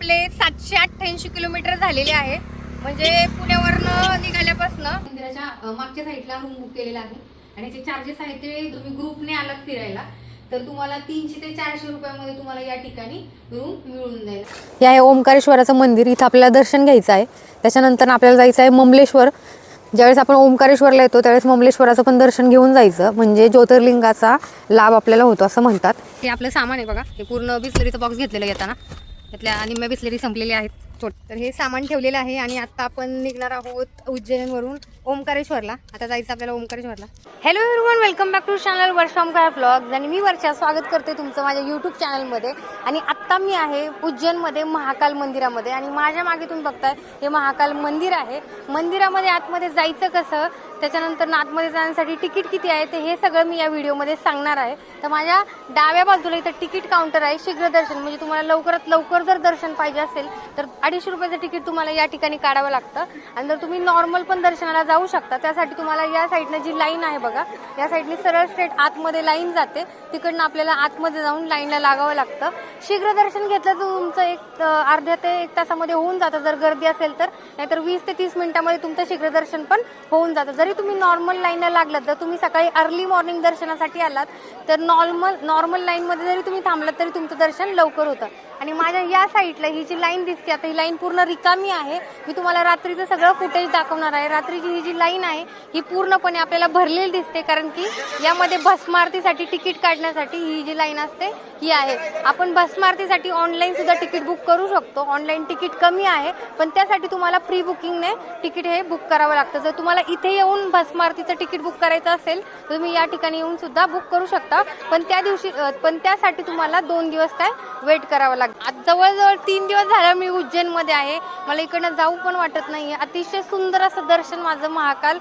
आपले 788 किलोमीटर झालेले आहे. म्हणजे पुण्यावरनं निघाल्यापासून मंदिराच्या मागच्या साईडला रूम बुक केलेला आहे आणि जे चार्जेस आहेत ते तुम्ही ग्रुपने आलात फिरायला तर तुम्हाला 300 ते 400 रुपयामध्ये तुम्हाला या ठिकाणी रूम मिळून जाईल. हे आहे ओंकारेश्वराचं मंदिर. इथं आपल्याला दर्शन घ्यायचं आहे. त्याच्यानंतर आपल्याला जायचं आहे ममलेश्वर. ज्यावेळेस आपण ओंकारेश्वरला येतो त्यावेळेस ममलेश्वराचं पण दर्शन घेऊन जायचं, म्हणजे ज्योतिर्लिंगाचा लाभ आपल्याला होतो असं म्हणतात. हे आपलं सामान आहे बघा. हे पूर्ण बिस्लरीचं बॉक्स घेतलेलं येताना. त्यातल्या निम्म्या बिस्लरी संपलेली आहेत. तर हे सामान ठेवलेलं आहे आणि आता आपण निघणार आहोत उज्जैनवरून ओंकारेश्वरला. आता जायचं आपल्याला ओंकारेश्वरला. Hello everyone, welcome back to channel Varsha Omkar blogs. आणि मी वर्षा स्वागत करते तुमचं माझ्या यूट्यूब चॅनलमध्ये. आणि आत्ता मी आहे उज्जैनमध्ये महाकाल मंदिरामध्ये आणि माझ्या मागे तुम्ही बघताय हे महाकाल मंदिर आहे. मंदिरामध्ये आतमध्ये जायचं कसं, त्याच्यानंतर आतमध्ये जाण्यासाठी तिकीट किती आहे ते हे सगळं मी या व्हिडिओमध्ये सांगणार आहे. तर माझ्या डाव्या बाजूला इथं तिकीट काउंटर आहे, शीघ्र दर्शन. म्हणजे तुम्हाला लवकरात लवकर जर दर्शन पाहिजे असेल तर 250 रुपयाचं तिकीट तुम्हाला या ठिकाणी काढावं लागतं. आणि जर तुम्ही नॉर्मल पण दर्शनाला जाऊ शकता त्यासाठी तुम्हाला या साईडनं जी लाईन आहे बघा, या साईडनी सरळ स्ट्रेट आतमध्ये लाईन जाते, तिकडनं आपल्याला आतमध्ये जाऊन लाईनला लागावं लागतं. शीघ्र दर्शन घेतलं तर तुमचं एक अर्ध्या ते 1 तासामध्ये होऊन जातं जर गर्दी असेल तर, नाहीतर 20 ते 30 मिनिटामध्ये तुमचं शीघ्र दर्शन पण होऊन जातं. जरी तुम्ही नॉर्मल लाईनला लागलात, जर तुम्ही सकाळी अर्ली मॉर्निंग दर्शनासाठी आलात तर नॉर्मल लाईनमध्ये जरी तुम्ही थांबलात तरी तुमचं दर्शन लवकर होतं. आणि माझ्या या साईडला ही जी लाईन दिसते आता, ही लाईन पूर्ण रिकामी आहे. मी तुम्हाला रात्रीचं सगळं फुटेज दाखवणार आहे. रात्रीची ही जी लाईन आहे ही पूर्णपणे आपल्याला भरलेली दिसते, कारण की यामध्ये भस्म आरतीसाठी तिकीट काढण्यासाठी ही जी लाईन असते ही आहे. आपण भस्म आरतीसाठी ऑनलाईन सुद्धा तिकीट बुक करू शकतो. ऑनलाईन तिकीट कमी आहे, पण त्यासाठी तुम्हाला प्री बुकिंगने तिकीट हे बुक करावं लागतं. जर तुम्हाला इथे येऊन भस्म आरतीचं तिकीट बुक करायचं असेल तर तुम्ही या ठिकाणी येऊन सुद्धा बुक करू शकता, पण त्यासाठी तुम्हाला 2 दिवस काय वेट करावं लागतं. आज जवळजवळ 3 दिवस झालं मी उज्जैनमध्ये आहे. मला इकडनं जाऊ पण वाटत नाही. अतिशय सुंदर असं दर्शन माझं महाकाल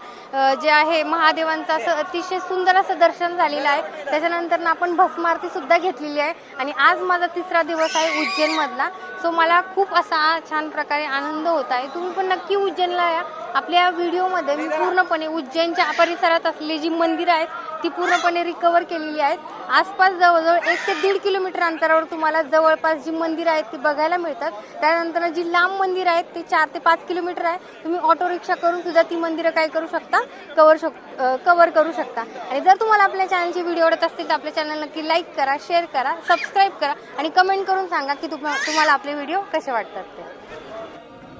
जे आहे महादेवांचं असं अतिशय सुंदर असं दर्शन झालेलं आहे. त्याच्यानंतर आपण भस्म आरती सुद्धा घेतलेली आहे आणि आज माझा 3रा दिवस आहे उज्जैनमधला. सो मला खूप असा छान प्रकारे आनंद होत आहे. तुम्ही पण नक्की उज्जैनला या. आपल्या व्हिडिओमध्ये मी पूर्णपणे उज्जैनच्या परिसरात असलेली जी मंदिरं आहेत ती पूर्णपणे रिकवर केलेली आहेत. आसपास जवळजवळ 1 ते 1.5 किलोमीटर अंतरावर तुम्हाला जवळपास जी मंदिरं आहेत ती बघायला मिळतात. त्यानंतर जी लांब मंदिरं आहेत ते 4 ते 5 किलोमीटर आहे. तुम्ही ऑटो रिक्षा करून सुद्धा ती मंदिरं काय करू शकता, कवर करू शकता. आणि जर तुम्हाला आपल्या चॅनलचे व्हिडिओ आवडत असतील तर आपल्या चॅनल नक्की लाईक करा, शेअर करा, सबस्क्राईब करा आणि कमेंट करून सांगा की तुम्हाला आपले व्हिडिओ कसे वाटतात ते.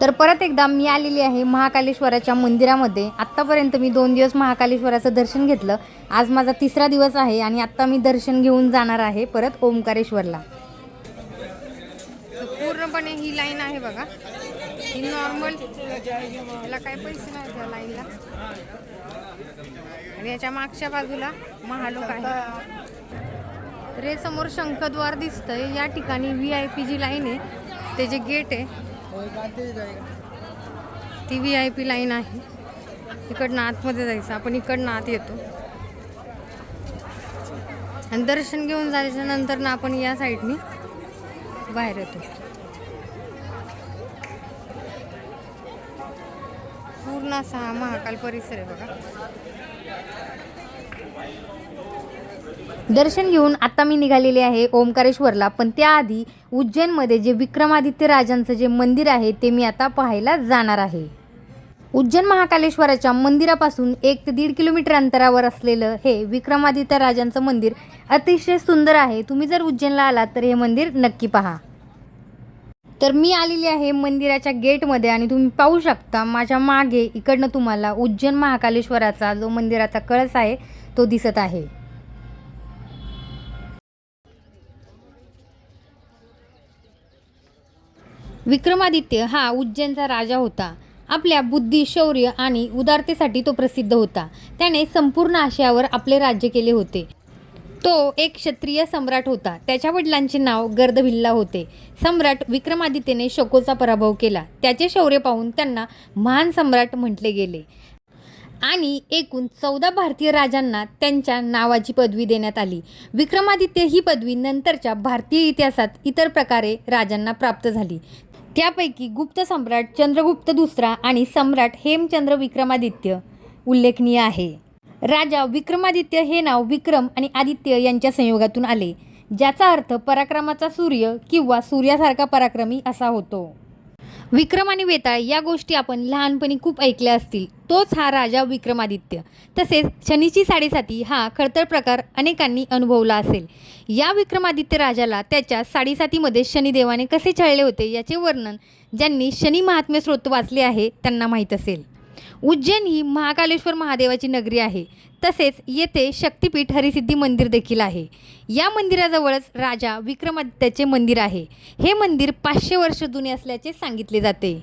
तर परत एकदा मी आलेली आहे महाकालेश्वराच्या मंदिरामध्ये. आत्तापर्यंत मी 2 दिवस महाकालेश्वराचं दर्शन घेतलं. आज माझा 3रा दिवस आहे आणि आत्ता मी दर्शन घेऊन जाणार आहे परत ओंकारेश्वरला. पूर्णपणे ही लाईन आहे बघा, ही नॉर्मल, याला काय पैसे नाही त्या लाईनला. आणि याच्या मागच्या बाजूला महालोक आहे. तर हे समोर शंखद्वार दिसतंय. या ठिकाणी VIP जी लाईन आहे ते जे गेट आहे ती VIP लाईन आहे. इकडनं आतमध्ये जायचं, आपण इकडनं आत येतो आणि दर्शन घेऊन जायच्या नंतर ना आपण या साईडनी बाहेर येतो. पूर्ण असा हा महाकाल परिसर आहे बघा. दर्शन घेऊन आता मी निघालेले आहे ओंकारेश्वरला. पण त्याआधी उज्जैनमध्ये जे विक्रमादित्य राजांचं जे मंदिर आहे ते मी आता पाहायला जाणार आहे. उज्जैन महाकालेश्वराच्या मंदिरापासून 1 ते 1.5 किलोमीटर अंतरावर असलेलं हे विक्रमादित्य राजांचं मंदिर अतिशय सुंदर आहे. तुम्ही जर उज्जैनला आलात तर हे मंदिर नक्की पहा. तर मी आलेली आहे मंदिराच्या गेटमध्ये आणि तुम्ही पाहू शकता माझ्या मागे इकडनं तुम्हाला उज्जैन महाकालेश्वराचा जो मंदिराचा कळस आहे तो दिसत आहे. विक्रमादित्य हा उज्जैनचा राजा होता. आपल्या बुद्धी, शौर्य आणि उदारतेसाठी तो प्रसिद्ध होता. त्याने संपूर्ण आशियावर आपले राज्य केले होते. तो एक क्षत्रिय सम्राट होता. त्याच्या वडिलांचे नाव गर्दभिल्ला होते. सम्राट विक्रमादित्यने शकोचा पराभव केला. त्याचे शौर्य पाहून त्यांना महान सम्राट म्हटले गेले आणि एकूण 14 भारतीय राजांना त्यांच्या नावाची पदवी देण्यात आली. विक्रमादित्य ही पदवी नंतरच्या भारतीय इतिहासात इतर प्रकारे राजांना प्राप्त झाली. त्यापैकी गुप्त सम्राट चंद्रगुप्त दुसरा आणि सम्राट हेमचंद्र विक्रमादित्य उल्लेखनीय आहे. राजा विक्रमादित्य हे नाव विक्रम आणि आदित्य यांच्या संयोगातून आले. ज्याचा अर्थ पराक्रमाचा सूर्य किंवा सूर्यासारखा पराक्रमी असा होतो. विक्रम आणि वेताळ या गोष्टी आपण लहानपणी खूप ऐकल्या असतील. तोच हा राजा विक्रमादित्य. तसेच शनीची साडेसाती हा खडतर प्रकार अनेकांनी अनुभवला असेल. या विक्रमादित्य राजाला त्याच्या साडेसातीमध्ये शनिदेवाने कसे छळले होते याचे वर्णन ज्यांनी शनी महात्म्य स्रोत वाचले आहे त्यांना माहीत असेल. उज्जैन ही महाकालेश्वर महादेवाची नगरी आहे. तसेच येथे शक्तिपीठ हरिसिद्धी मंदिर देखील आहे. या मंदिराजवळच राजा विक्रमादित्याचे मंदिर आहे. हे मंदिर 500 वर्ष जुने असल्याचे सांगितले जाते.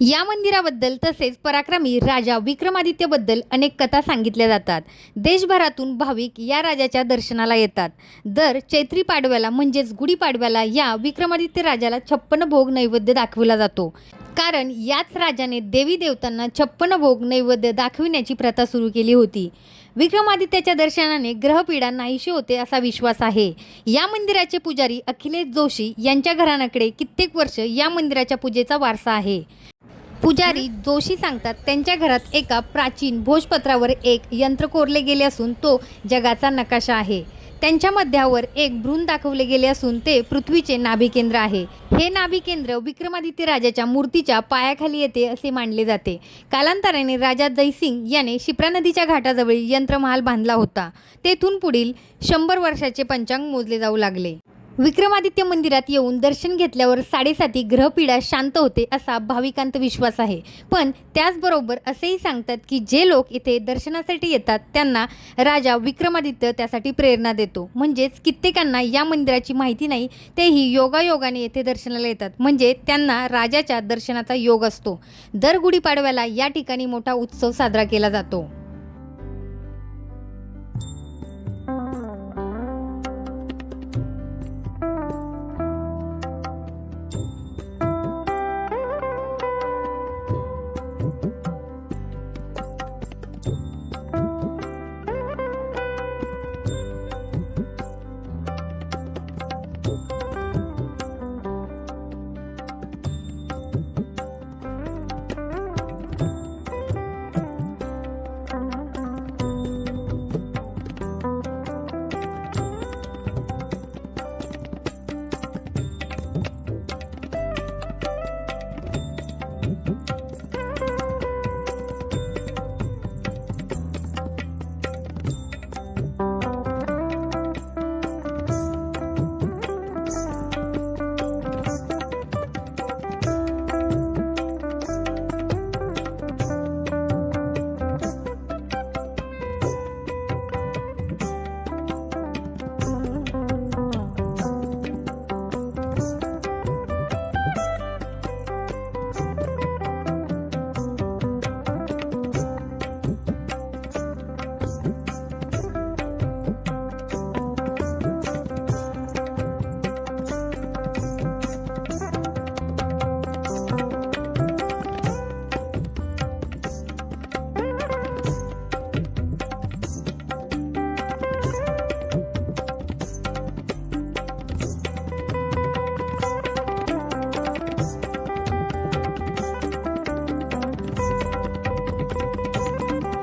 या मंदिराबद्दल तसेच पराक्रमी राजा विक्रमादित्यबद्दल अनेक कथा सांगितल्या जातात. देशभरातून भाविक या राजाच्या दर्शनाला येतात. दर चैत्री पाडव्याला म्हणजेच गुढीपाडव्याला या विक्रमादित्य राजाला 56 भोग नैवेद्य दाखवला जातो. कारण याच राजाने देवी देवतांना 56 भोग नैवेद्य दाखविण्याची प्रथा सुरू केली होती. विक्रमादित्याच्या दर्शनाने ग्रहपीडा नाहीशी होते असा विश्वास आहे. या मंदिराचे पुजारी अखिलेश जोशी यांच्या घराण्याकडे कित्येक वर्ष या मंदिराच्या पूजेचा वारसा आहे. पुजारी जोशी सांगतात त्यांच्या घरात एका प्राचीन भोजपत्रावर एक यंत्र कोरले गेले असून तो जगाचा नकाशा आहे. त्यांच्या मध्यावर एक भ्रूण दाखवले गेले असून ते पृथ्वीचे नाभिकेंद्र आहे. हे नाभिकेंद्र विक्रमादित्य राजाच्या मूर्तीच्या पायाखाली येते असे मानले जाते. कालांतराने राजा जयसिंग याने शिप्रा नदीच्या घाटाजवळ यंत्रमहाल बांधला होता. तेथून पुढील 100 वर्षाचे पंचांग मोजले जाऊ लागले. विक्रमादित्य मंदिरात येऊन दर्शन घेतल्यावर साडेसाती ग्रहपीडा शांत होते असा भाविकांचा विश्वास आहे. पण त्याचबरोबर असेही सांगतात की जे लोक इथे दर्शनासाठी येतात त्यांना राजा विक्रमादित्य त्यासाठी प्रेरणा देतो. म्हणजेच कित्येकांना या मंदिराची माहिती नाही, तेही योगायोगाने येथे दर्शनाला येतात. म्हणजे त्यांना राजाच्या दर्शनाचा योग असतो. दर गुढीपाडव्याला या ठिकाणी मोठा उत्सव साजरा केला जातो.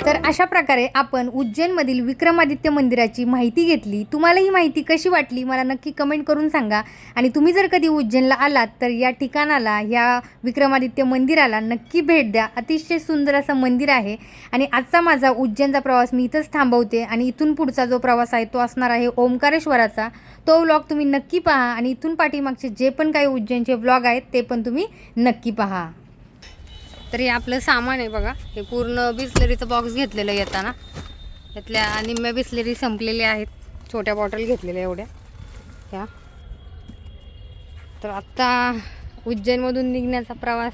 तर अशा प्रकारे आपण उज्जैनमधील विक्रमादित्य मंदिराची माहिती घेतली. तुम्हाला ही माहिती कशी वाटली मला नक्की कमेंट करून सांगा. आणि तुम्ही जर कधी उज्जैनला आलात तर या ठिकाणाला, या विक्रमादित्य मंदिराला नक्की भेट द्या. अतिशय सुंदर असं मंदिर आहे. आणि आजचा माझा उज्जैनचा प्रवास मी इथंच थांबवते. आणि इथून पुढचा जो प्रवास आहे तो असणार आहे ओंकारेश्वराचा. तो व्लॉग तुम्ही नक्की पहा. आणि इथून पाठीमागचे जे पण काही उज्जैनचे व्लॉग आहेत ते पण तुम्ही नक्की पहा. तर हे आपलं सामान आहे बघा. हे पूर्ण बिस्लरीचं बॉक्स घेतलेलं येताना. त्यातल्या निम्म्या बिस्लरी संपलेल्या आहेत. छोट्या बॉटल घेतलेल्या एवढ्या ह्या. तर आत्ता उज्जैनमधून निघण्याचा प्रवास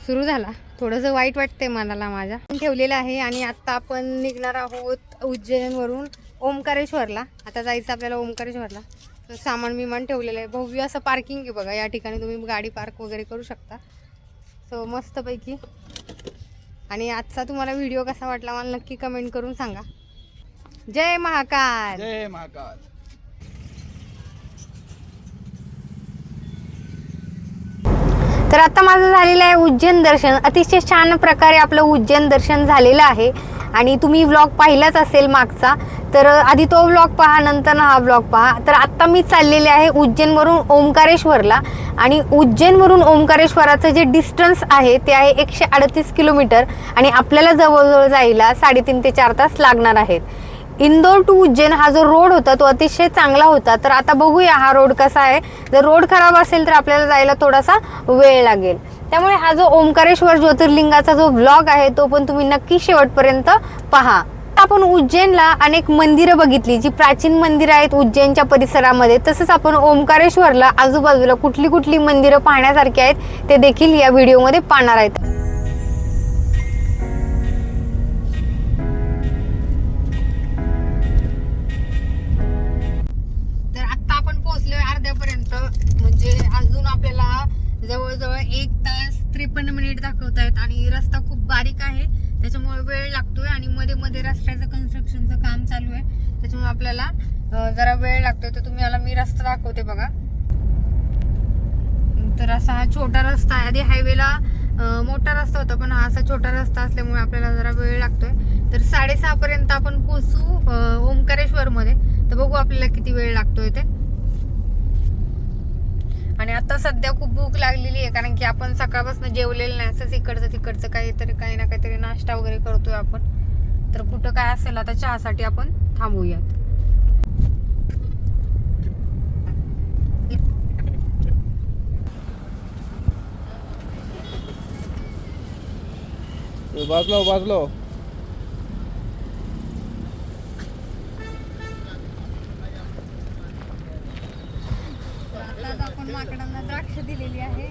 सुरू झाला. थोडंसं वाईट वाटतंय मनाला माझ्या. ठेवलेलं आहे. आणि आत्ता आपण निघणार आहोत उज्जैनवरून ओंकारेश्वरला. आता जायचं आपल्याला ओंकारेश्वरला. तर सामान विमान ठेवलेलं आहे. भव्य असं पार्किंग आहे बघा. या ठिकाणी तुम्ही गाडी पार्क वगैरे करू शकता. सो मस्तपैकी. आणि आजचा तुम्हाला व्हिडिओ कसा वाटला मला नक्की कमेंट करून सांगा. जय महाकाल. जय महाकाल. तर आता माझं झालेलं आहे उज्जैन दर्शन. अतिशय छान प्रकारे आपलं उज्जैन दर्शन झालेलं आहे. आणि तुम्ही व्लॉग पाहिलाच असेल मागचा. तर आधी तो ब्लॉग पहा, नंतर हा ब्लॉग पहा. तर आत्ता मी चाललेले आहे उज्जैनवरून ओंकारेश्वरला, आणि उज्जैनवरून ओंकारेश्वराचं जे डिस्टन्स आहे ते आहे 138 किलोमीटर, आणि आपल्याला जवळजवळ जायला 3.5 ते 4 तास लागणार आहेत. इंदोर टू उज्जैन हा जो रोड होता तो अतिशय चांगला होता. तर आता बघूया हा रोड कसा आहे. जर रोड खराब असेल तर आपल्याला जायला थोडासा वेळ लागेल. त्यामुळे हा जो ओंकारेश्वर ज्योतिर्लिंगाचा जो ब्लॉग आहे तो पण तुम्ही नक्की शेवटपर्यंत पहा. आपण उज्जैनला अनेक मंदिरं बघितली, जी प्राचीन मंदिरं आहेत उज्जैनच्या परिसरामध्ये. तसंच आपण ओंकारेश्वरला आजूबाजूला कुठली कुठली मंदिरं पाहण्यासारखी आहेत ते देखील या व्हिडिओमध्ये पाहणार आहेत. तर आता आपण पोहोचलोय अर्ध्यापर्यंत, म्हणजे अजून आपल्याला जवळजवळ 1 तास 53 मिनिट दाखवत आहेत, आणि रस्ता खूप बारीक आहे त्याच्यामुळे वेळ लागतोय, आणि मध्ये मध्ये रस्त्याचं कन्स्ट्रक्शनचं काम चालू आहे त्याच्यामुळे आपल्याला जरा वेळ लागतोय. तर तुम्हाला मी रस्ता दाखवते बघा. तर असा हा छोटा रस्ता आहे. आधी हायवेला मोठा रस्ता होता, पण हा असा छोटा रस्ता असल्यामुळे आपल्याला जरा वेळ लागतोय. तर 6:30 पर्यंत आपण पोहोचू ओंकारेश्वर मध्ये. तर बघू आपल्याला किती वेळ लागतोय ते. आणि आता सध्या खूप भूक लागलेली आहे, कारण की आपण सकाळपासून जेवलेलं नाही. असंच इकडचं तिकडचं काही ना काहीतरी नाश्ता वगैरे करतोय आपण. तर कुठं काय असेल आता चहासाठी आपण थांबूयात. बाजलो आता आपण माकडांना द्राक्ष दिलेली आहे.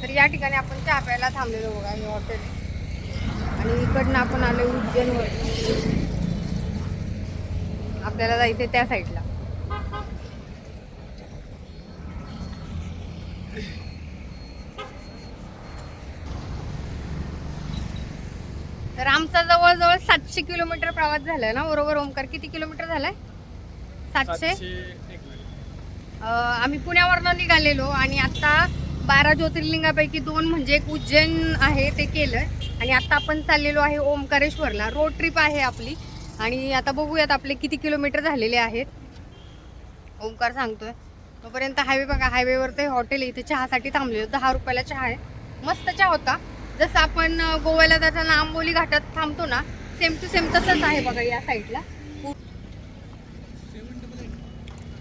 तर या ठिकाणी आपण चहा प्यायला थांबलेलो बघा, हे हॉटेल. आणि इकडनं आपण आलो उज्जैनवर. आपल्याला जायचंय त्या साईडला. तर आमचा जवळजवळ 700 किलोमीटर प्रवास झालाय ना, बरोबर ओमकार? किती किलोमीटर झालाय? 700. आम्ही पुण्यावरनं निघालेलो, आणि आता 12 ज्योतिर्लिंगापैकी 2 म्हणजे एक उज्जैन आहे ते केलंय, आणि आता आपण चाललेलो आहे ओंकारेश्वरला. रोड ट्रिप आहे आपली, आणि आता बघूयात आपले किती किलोमीटर झालेले आहेत. ओंकार सांगतोय तोपर्यंत. हायवे बघा, हायवेवर ते हॉटेल आहे, इथे चहासाठी थांबलेलो. 10 रुपयाला चहा आहे, मस्त चहा होता. जसं आपण गोव्याला जाताना आंबोली घाटात थांबतो ना, सेम टू सेम तसंच आहे बघा या साईडला.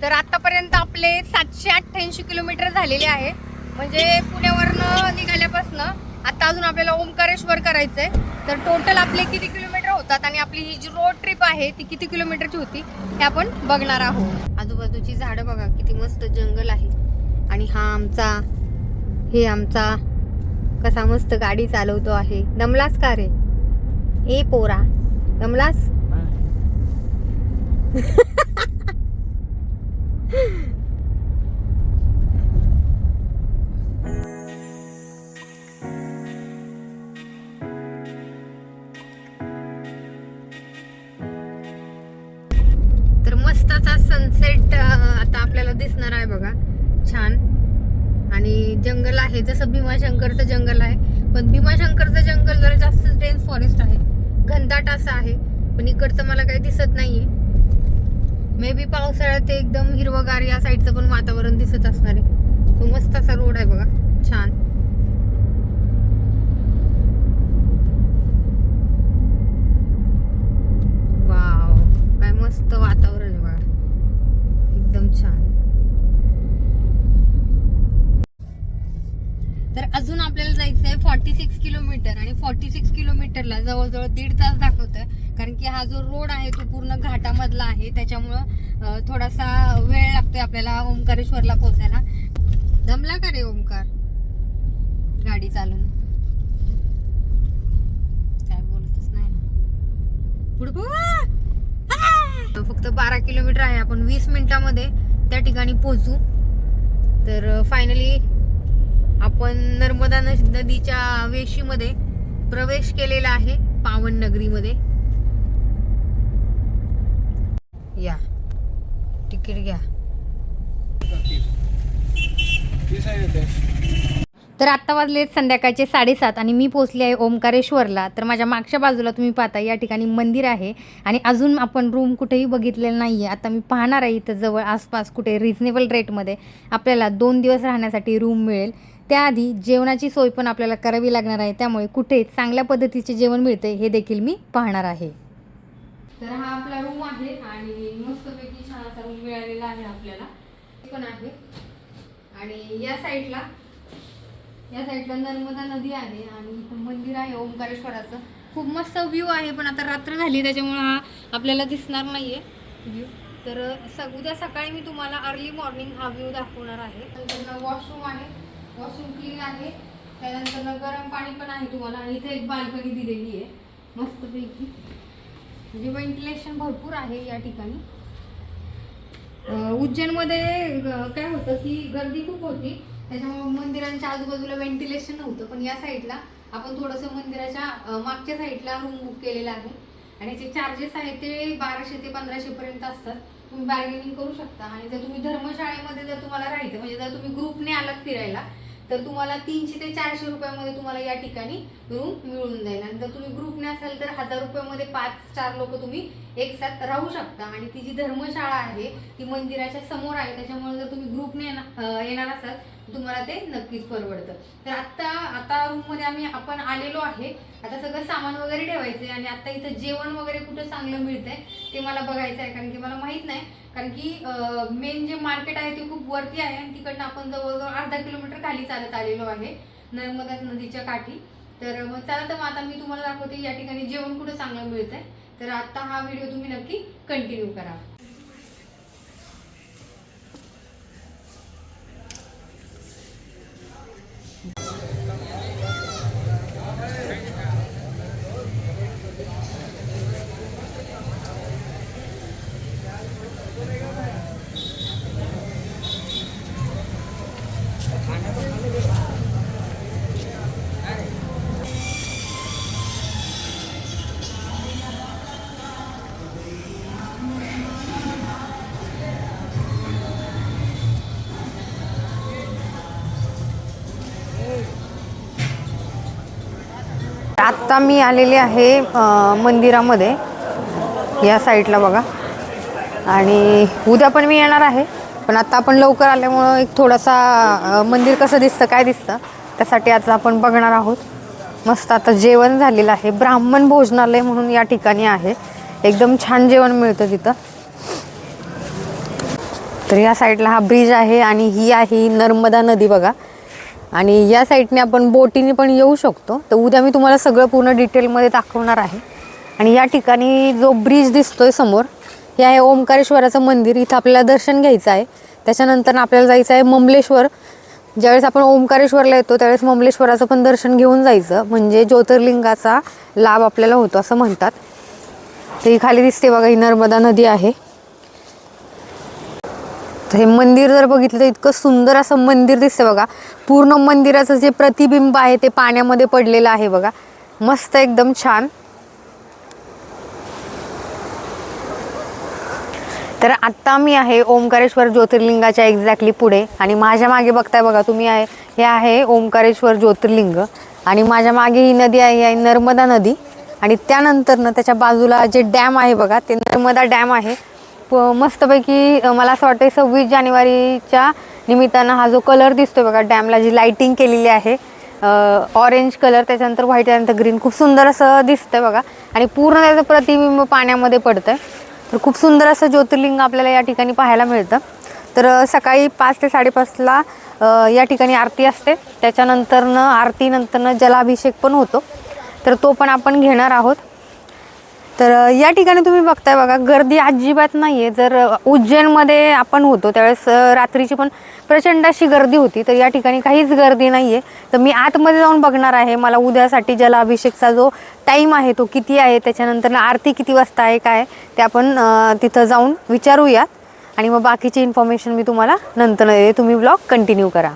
तर आतापर्यंत आपले 788 किलोमीटर झालेले आहे, म्हणजे पुण्यावरनं निघाल्यापासून आता अजून आपल्याला ओंकारेश्वर करायचंय. तर टोटल आपले किती किलोमीटर होतात, आणि आपली ही जी रोड ट्रिप आहे ती किती किलोमीटरची होती हे आपण बघणार आहोत. आजूबाजूची झाडं बघा, किती मस्त जंगल आहे. आणि हा आमचा कसा मस्त गाडी चालवतो आहे. दमलास का रे? ए पोरा, दमलास? तर मस्तचा सनसेट आता आपल्याला दिसणार आहे बघा, छान. आणि जंगल आहे, जसं भीमाशंकरचं जंगल आहे, पण भीमाशंकरचं जंगल जरा जास्त डेन्स फॉरेस्ट आहे, घनदाट असं आहे. पण इकडचं मला काही दिसत नाहीये. मे बी पावसाळ्यात ते एकदम हिरवगार या साईडचं पण वातावरण दिसत असणार आहे. तो मस्त असा रोड आहे बघा, छान. वाव, काय मस्त वातावरण आहे बघा, एकदम छान. तर अजून आपल्याला जायचं आहे 46 किलोमीटर, आणि 46 किलोमीटरला जवळजवळ 1.5 तास दाखवतोय, कारण की हा जो रोड आहे तो पूर्ण घाटामधला आहे, त्याच्यामुळं थोडासा वेळ लागतोय आपल्याला ओंकारेश्वरला पोहोचायला. जमला का रे ओंकार गाडी चालवून? काय बोलतच नाही. पुढे फक्त 12 किलोमीटर आहे. आपण 20 मिनिटांमध्ये त्या ठिकाणी पोहोचू. तर फायनली आपण नर्मदा नदीच्या वेशीमध्ये प्रवेश केलेला आहे, पावन नगरीमध्ये. या तिकीट घ्या. तर आत्ता वाजले संध्याकाळचे 7:30 आणि मी पोहोचले आहे ओंकारेश्वरला. तर माझ्या मागच्या बाजूला तुम्ही पाहता या ठिकाणी मंदिर आहे आणि अजून आपण रूम कुठेही बघितलेलं नाही आहे. आता मी पाहणार आहे इथं जवळ आसपास कुठे रिजनेबल रेटमध्ये आपल्याला 2 दिवस राहण्यासाठी रूम मिळेल. त्याआधी जेवणाची सोय पण आपल्याला करावी लागणार आहे, त्यामुळे कुठे चांगल्या पद्धतीचे जेवण मिळते हे देखील मी पाहणार आहे. तर हा आपला रूम आहे आणि मस्तपैकी छान असा रूम मिळालेला आहे आपल्याला. हे पण आहे आणि या साईडला नर्मदा नदी आहे आणि इथं मंदिर आहे ओंकारेश्वराचं. खूप मस्त व्ह्यू आहे, पण आता रात्र झाली त्याच्यामुळे हा आपल्याला दिसणार नाही आहे व्ह्यू. तर उद्या सकाळी मी तुम्हाला अर्ली मॉर्निंग हा व्ह्यू दाखवणार आहे. नंतर वॉशरूम आहे, वॉशरूम क्लीन आहे. त्यानंतर गरम पाणी पण आहे तुम्हाला आणि इथे एक बाल्कनी दिलेली आहे मस्तपैकी, म्हणजे व्हेंटिलेशन भरपूर आहे या ठिकाणी. उज्जैनमध्ये काय होतं की गर्दी खूप होती, त्याच्यामुळे मंदिरांच्या आजूबाजूला व्हेंटिलेशन नव्हतं. पण या साईडला आपण थोडंसं मंदिराच्या मागच्या साईडला रूम बुक केलेला आहे आणि याचे चार्जेस आहेत ते 1200 ते 1500 पर्यंत असतात. तुम्ही बार्गेनिंग करू शकता. आणि जर तुम्ही धर्मशाळेमध्ये जर तुम्हाला राहायचं, म्हणजे जर तुम्ही ग्रुपने आलात फिरायला, तर तुम्हाला 300 ते 400 रुपयामध्ये तुम्हाला या ठिकाणी रूम मिळून जाईल. आणि जर तुम्ही ग्रुपने असाल तर 1000 रुपयामध्ये 5-4 लोक तुम्ही एक साथ राहू शकता. आणि ती जी धर्मशाळा आहे ती मंदिराच्या समोर आहे, त्याच्यामुळे जर तुम्ही ग्रुपने येणार असाल तुम्हाला ते नक्कीच परवडतं. तर आता रूममध्ये आपण आलेलो आहे. आता सगळं सामान वगैरे ठेवायचं आणि आता इथं जेवण वगैरे कुठं चांगलं मिळतंय ते मला बघायचं आहे, कारण की मला माहीत नाही. कारण की मेन जे मार्केट आहे ते खूप वरती आहे आणि तिकडनं आपण जवळजवळ अर्धा किलोमीटर खाली चालत आलेलो आहे नर्मदा नदीच्या काठी. तर मग चला, तर मग आता मी तुम्हाला दाखवते या ठिकाणी जेवण कुठं चांगलं मिळतंय. तर आता हा व्हिडिओ तुम्ही नक्की कंटिन्यू करा. आत्ता मी आलेले आहे मंदिरामध्ये या साईडला बघा. आणि उद्या पण मी येणार आहे, पण आता आपण लवकर आल्यामुळं एक थोडासा मंदिर कसं दिसतं काय दिसतं त्यासाठी आज आपण बघणार आहोत. मस्त आता जेवण झालेलं आहे. ब्राह्मण भोजनालय म्हणून या ठिकाणी आहे, एकदम छान जेवण मिळतं तिथं. तर या साईडला हा ब्रिज आहे आणि ही आहे नर्मदा नदी बघा. आणि या साईडने आपण बोटीने पण येऊ शकतो. तर उद्या मी तुम्हाला सगळं पूर्ण डिटेलमध्ये दाखवणार आहे. आणि या ठिकाणी जो ब्रिज दिसतोय समोर हे आहे ओंकारेश्वराचं मंदिर. इथं आपल्याला दर्शन घ्यायचं आहे. त्याच्यानंतर आपल्याला जायचं आहे ममलेश्वर. ज्यावेळेस आपण ओंकारेश्वरला येतो त्यावेळेस ममलेश्वराचं पण दर्शन घेऊन जायचं, म्हणजे ज्योतिर्लिंगाचा लाभ आपल्याला होतो असं म्हणतात. तर ही खाली दिसते बघा, ही नर्मदा नदी आहे. तर हे मंदिर जर बघितलं तर इतकं सुंदर असं मंदिर दिसतं बघा. पूर्ण मंदिराचं जे प्रतिबिंब आहे ते पाण्यामध्ये पडलेलं आहे बघा, मस्त एकदम छान. तर आत्ता मी आहे ओंकारेश्वर ज्योतिर्लिंगाच्या एक्झॅक्टली पुढे आणि माझ्या मागे बघताय बघा तुम्ही हे आहे ओंकारेश्वर ज्योतिर्लिंग. आणि माझ्या मागे ही नदी आहे नर्मदा नदी. आणि त्यानंतर त्याच्या बाजूला जे डॅम आहे बघा ते नर्मदा डॅम आहे. मस्तपैकी मला असं वाटतं 26 जानेवारीच्या निमित्तानं हा जो कलर दिसतोय बघा डॅमला, जी लाईटिंग केलेली आहे ऑरेंज कलर, त्याच्यानंतर व्हाईट, त्यानंतर ग्रीन, खूप सुंदर असं दिसतंय बघा. आणि पूर्ण त्याचं प्रतिबिंब पाण्यामध्ये पडतंय. तर खूप सुंदर असं ज्योतिर्लिंग आपल्याला या ठिकाणी पाहायला मिळतं. तर सकाळी 5 ते 5:30ला या ठिकाणी आरती असते. त्याच्यानंतरनं आरतीनंतरनं जलाभिषेक पण होतो, तर तो पण आपण घेणार आहोत. तर या ठिकाणी तुम्ही बघताय बघा, गर्दी अजिबात नाही आहे. जर उज्जैनमध्ये आपण होतो त्यावेळेस रात्रीची पण प्रचंड अशी गर्दी होती, तर या ठिकाणी काहीच गर्दी नाही आहे. तर मी आतमध्ये जाऊन बघणार आहे, मला उद्यासाठी जलाभिषेकचा जो टाईम आहे तो किती आहे, त्याच्यानंतर आरती किती वाजता आहे काय ते आपण तिथं जाऊन विचारूयात आणि मग बाकीची इन्फॉर्मेशन मी तुम्हाला नंतर देते. तुम्ही ब्लॉग कंटिन्यू करा.